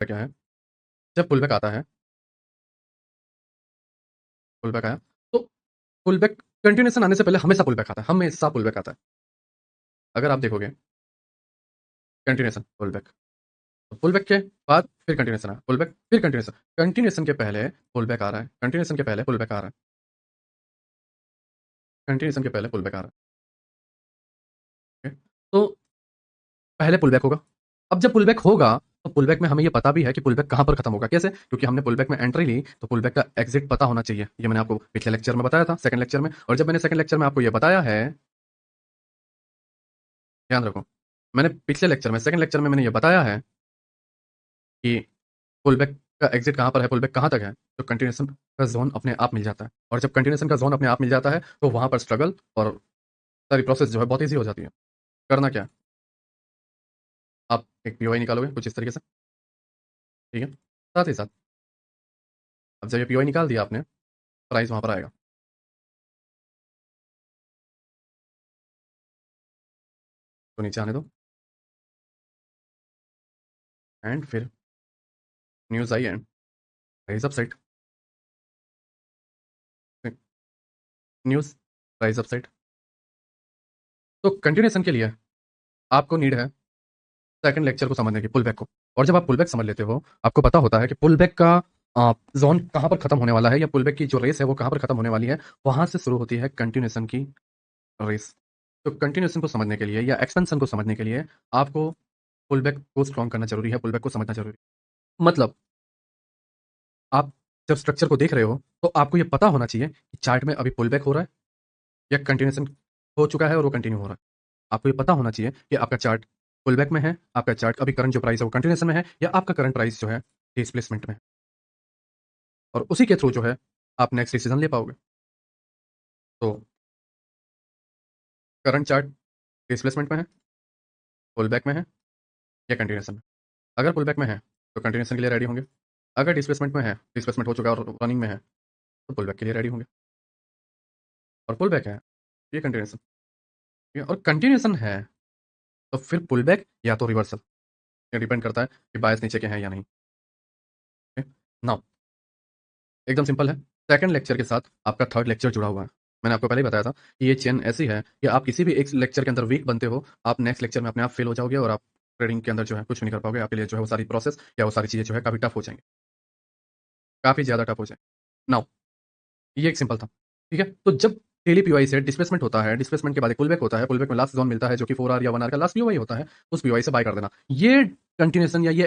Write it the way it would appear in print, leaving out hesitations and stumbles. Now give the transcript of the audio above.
क्या है, जब पुल बैक आता है, पुल बैक आया, तो पुल बैक कंटिन्यूएशन आने से पहले हमेशा पुल बैक आता है, हमेशा पुल बैक आता है। अगर आप देखोगे कंटिन्यूएशन, पुल बैक, तो पुल बैक के बाद फिर कंटिन्यूएशन आया, पुल बैक, फिर कंटिन्यूएशन, कंटिन्यूएशन के पहले पुल बैक आ रहा है, कंटिन्यूएशन के पहले पुल बैक आ रहा है, कंटिन्यूएशन के पहले पुल बैक आ रहा है। तो पहले पुल बैक होगा। अब जब पुल बैक होगा, तो पुल बैक में हमें ये पता भी है कि पुल बैक कहाँ पर खत्म होगा। कैसे? क्योंकि हमने पुल बैक में एंट्री ली, तो पुल बैक का एग्जिट पता होना चाहिए। ये मैंने आपको पिछले लेक्चर में बताया था, सेकंड लेक्चर में। और जब मैंने सेकंड लेक्चर में आपको ये बताया है, ध्यान रखो, मैंने पिछले लेक्चर में, सेकंड लेक्चर में मैंने ये बताया है कि पुल बैक का एग्जिट कहाँ पर है, पुल बैक कहाँ तक है, तो कंटिन्यूएशन का जोन अपने आप मिल जाता है। और जब कंटिन्यूएशन का जोन अपने आप मिल जाता है, तो वहां पर स्ट्रगल और सारी प्रोसेस जो है बहुत ईजी हो जाती है। करना क्या है, आप एक पीओआई निकालोगे कुछ इस तरीके से, ठीक है। साथ ही साथ अब जब ये पीओआई निकाल दिया आपने, प्राइस वहां पर आएगा, तो नीचे आने दो, एंड फिर news I and price upside, news price upside. तो कंटिन्यूएशन के लिए आपको नीड है सेकंड लेक्चर को समझने की, पुल बैक को। और जब आप पुल बैक समझ लेते हो, आपको पता होता है कि पुल बैक का जोन कहाँ पर खत्म होने वाला है, या पुल बैक की जो रेस है वो कहाँ पर खत्म होने वाली है, वहां से शुरू होती है कंटिन्यूएशन की रेस। तो कंटिन्यूएशन को समझने के लिए या एक्सपेंशन को समझने के लिए आपको पुल बैक को स्ट्रॉन्ग करना जरूरी है, पुल बैक को समझना जरूरी है। मतलब आप जब स्ट्रक्चर को देख रहे हो, तो आपको ये पता होना चाहिए कि चार्ट में अभी पुल बैक हो रहा है या कंटिन्यूएशन हो चुका है और वो कंटिन्यू हो रहा है। आपको ये पता होना चाहिए कि आपका चार्ट पुल बैक में है, आपका चार्ट अभी करंट जो प्राइस है वो कंटिन्यूएशन में है, या आपका करंट प्राइस जो है डिस्प्लेसमेंट में है। और उसी के थ्रू जो है आप नेक्स्ट डिसीजन ले पाओगे। तो करंट चार्ट डिस्प्लेसमेंट में है, पुल बैक में है, या कंटिन्यूएशन में। अगर पुल बैक में है तो कंटिन्यूएशन के लिए रेडी होंगे, अगर डिस्प्लेसमेंट में है, डिस्प्लेसमेंट हो चुका है और रनिंग में है, तो पुल बैक के लिए रेडी होंगे। और पुल बैक है, ये कंटिन्यूएशन, ठीक है। और कंटिन्यूएशन है तो फिर पुल बैक या तो रिवर्सल, ये डिपेंड करता है कि बायस नीचे के हैं या नहीं। नाउ एकदम सिंपल है, सेकंड लेक्चर के साथ आपका थर्ड लेक्चर जुड़ा हुआ है। मैंने आपको पहले ही बताया था कि ये चेन ऐसी है कि आप किसी भी एक लेक्चर के अंदर वीक बनते हो, आप नेक्स्ट लेक्चर में अपने आप फेल हो जाओगे और आप ट्रेडिंग के अंदर जो है कुछ भी नहीं कर पाओगे। आपके लिए जो है वो सारी प्रोसेस या वो सारी चीज़ें जो है काफ़ी टफ हो जाएंगी, काफ़ी ज़्यादा टफ हो जाएंगे। नाउ ये एक सिंपल था, ठीक है। तो जब डेली पीवाई से डिस्प्लेसमेंट होता है, डिस्प्लेसमेंट के बाद एक पुल बैक होता है, पुल बैक में लास्ट जोन मिलता है जो कि 4 आवर या 1 आवर का लास्ट पीवाई होता है, उस पीवाई से बाय कर देना। ये कंटिन्यूएशन या ये